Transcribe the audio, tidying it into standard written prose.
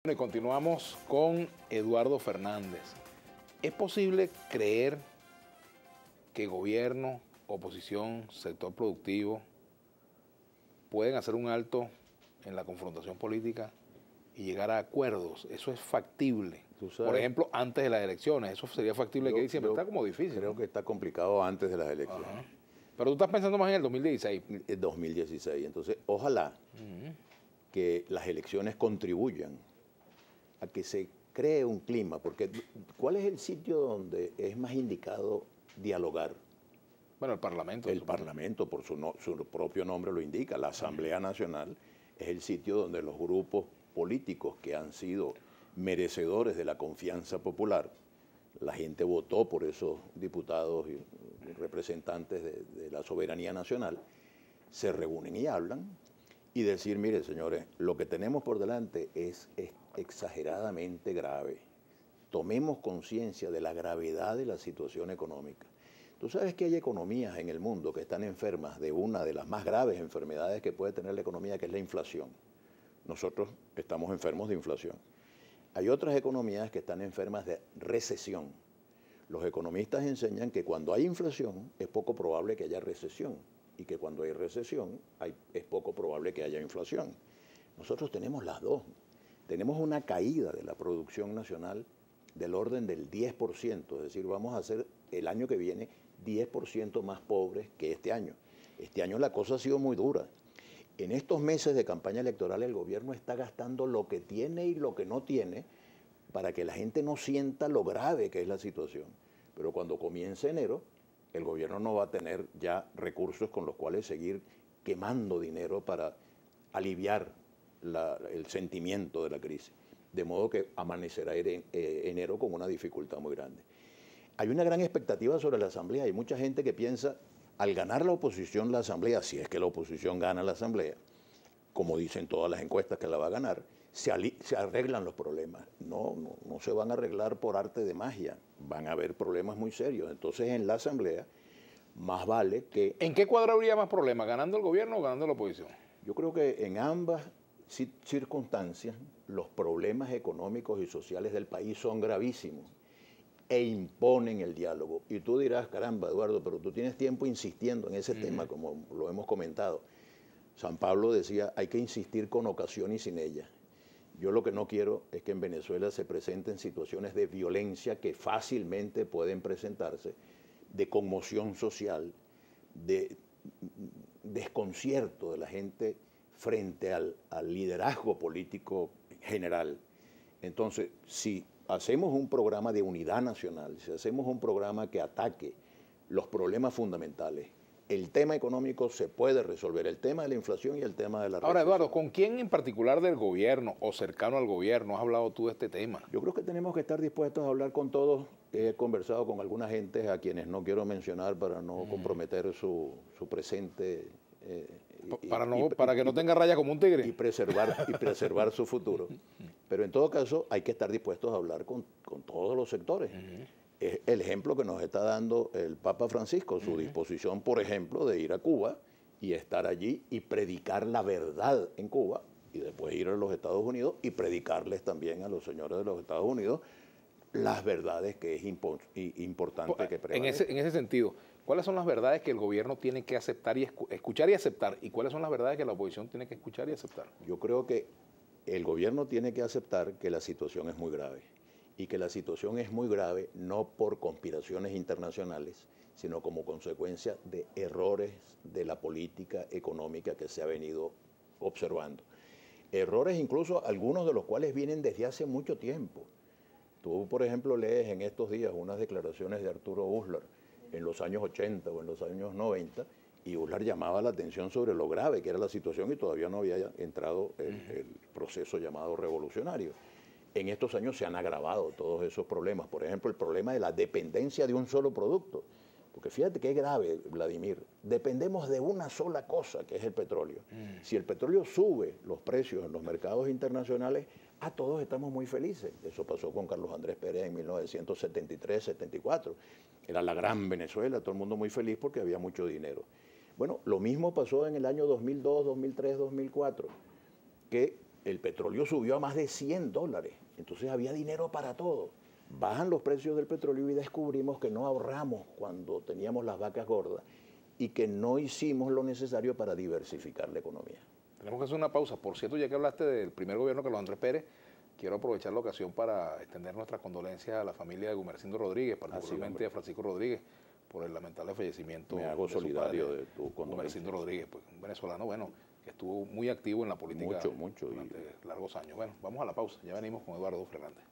Y continuamos con Eduardo Fernández. ¿Es posible creer que gobierno, oposición, sector productivo pueden hacer un alto en la confrontación política y llegar a acuerdos? ¿Eso es factible? Por ejemplo, antes de las elecciones, ¿eso sería factible que diciembre? Está como difícil. Creo que está complicado antes de las elecciones. Ajá. Pero tú estás pensando más en el 2016. El 2016. Entonces, ojalá que las elecciones contribuyan a que se cree un clima, porque ¿cuál es el sitio donde es más indicado dialogar? Bueno, el Parlamento. El Parlamento, por su propio nombre lo indica, la Asamblea Nacional es el sitio donde los grupos políticos que han sido merecedores de la confianza popular, la gente votó por esos diputados y representantes de la soberanía nacional, se reúnen y hablan y decir, mire señores, lo que tenemos por delante es exageradamente grave. Tomemos conciencia de la gravedad de la situación económica. Tú sabes que hay economías en el mundo que están enfermas de una de las más graves enfermedades que puede tener la economía, que es la inflación. Nosotros estamos enfermos de inflación. Hay otras economías que están enfermas de recesión. Los economistas enseñan que cuando hay inflación es poco probable que haya recesión y que cuando hay recesión es poco probable que haya inflación. Nosotros tenemos las dos. Tenemos una caída de la producción nacional del orden del 10%, es decir, vamos a ser el año que viene 10% más pobres que este año. Este año la cosa ha sido muy dura. En estos meses de campaña electoral el gobierno está gastando lo que tiene y lo que no tiene para que la gente no sienta lo grave que es la situación. Pero cuando comience enero, el gobierno no va a tener ya recursos con los cuales seguir quemando dinero para aliviar el sentimiento de la crisis. De modo que amanecerá enero con una dificultad muy grande. Hay una gran expectativa sobre la Asamblea. Hay mucha gente que piensa, al ganar la oposición la Asamblea, si es que la oposición gana la Asamblea, como dicen todas las encuestas que la va a ganar, se arreglan los problemas. No se van a arreglar por arte de magia. Van a haber problemas muy serios. Entonces, en la Asamblea, más vale que... ¿En qué cuadro habría más problemas? ¿Ganando el gobierno o ganando la oposición? Yo creo que en ambas circunstancias, los problemas económicos y sociales del país son gravísimos e imponen el diálogo. Y tú dirás, caramba, Eduardo, pero tú tienes tiempo insistiendo en ese tema, como lo hemos comentado. San Pablo decía, hay que insistir con ocasión y sin ella. Yo lo que no quiero es que en Venezuela se presenten situaciones de violencia que fácilmente pueden presentarse, de conmoción social, de desconcierto de la gente frente al liderazgo político general. Entonces, si hacemos un programa de unidad nacional, si hacemos un programa que ataque los problemas fundamentales, el tema económico se puede resolver, el tema de la inflación y el tema de la recesión. Ahora, Eduardo, ¿con quién en particular del gobierno o cercano al gobierno has hablado tú de este tema? Yo creo que tenemos que estar dispuestos a hablar con todos. He conversado con alguna gente a quienes no quiero mencionar para no comprometer su presente. Para que no tenga raya como un tigre. Y preservar su futuro. Pero en todo caso hay que estar dispuestos a hablar con todos los sectores. Es el ejemplo que nos está dando el Papa Francisco, su disposición, por ejemplo, de ir a Cuba y estar allí y predicar la verdad en Cuba y después ir a los Estados Unidos y predicarles también a los señores de los Estados Unidos las verdades que es importante que prevalezcan. En ese sentido, ¿cuáles son las verdades que el gobierno tiene que aceptar y escuchar y aceptar? ¿Y cuáles son las verdades que la oposición tiene que escuchar y aceptar? Yo creo que el gobierno tiene que aceptar que la situación es muy grave y que la situación es muy grave no por conspiraciones internacionales, sino como consecuencia de errores de la política económica que se ha venido observando. Errores incluso algunos de los cuales vienen desde hace mucho tiempo. Tú, por ejemplo, lees en estos días unas declaraciones de Arturo Uslar en los años 80 o en los años 90, y Uslar llamaba la atención sobre lo grave que era la situación y todavía no había entrado el proceso llamado revolucionario. En estos años se han agravado todos esos problemas. Por ejemplo, el problema de la dependencia de un solo producto. Porque fíjate qué grave, Vladimir. Dependemos de una sola cosa, que es el petróleo. Si el petróleo sube los precios en los mercados internacionales, a todos estamos muy felices. Eso pasó con Carlos Andrés Pérez en 1973-74. Era la gran Venezuela, todo el mundo muy feliz porque había mucho dinero. Bueno, lo mismo pasó en el año 2002, 2003, 2004, que el petróleo subió a más de $100. Entonces había dinero para todo. Bajan los precios del petróleo y descubrimos que no ahorramos cuando teníamos las vacas gordas y que no hicimos lo necesario para diversificar la economía. Tenemos que hacer una pausa. Por cierto, ya que hablaste del primer gobierno de Carlos Andrés Pérez, quiero aprovechar la ocasión para extender nuestras condolencias a la familia de Gumersindo Rodríguez, particularmente a Francisco Rodríguez, por el lamentable fallecimiento. Me hago solidario de tu condolencia. Gumersindo Rodríguez, pues, un venezolano, bueno, que estuvo muy activo en la política mucho, durante largos años. Bueno, vamos a la pausa. Ya venimos con Eduardo Fernández.